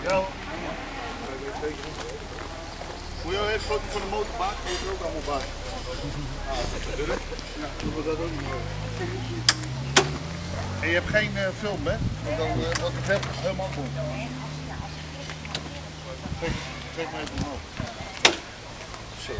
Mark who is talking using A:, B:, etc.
A: Ja. Moet je even een foto van de motor maken? Moet je er ook allemaal bij. Ja, doen we dat ook niet meer. En je hebt geen film, hè? Want dan wordt het helemaal vol. Trek maar even omhoog. Zo.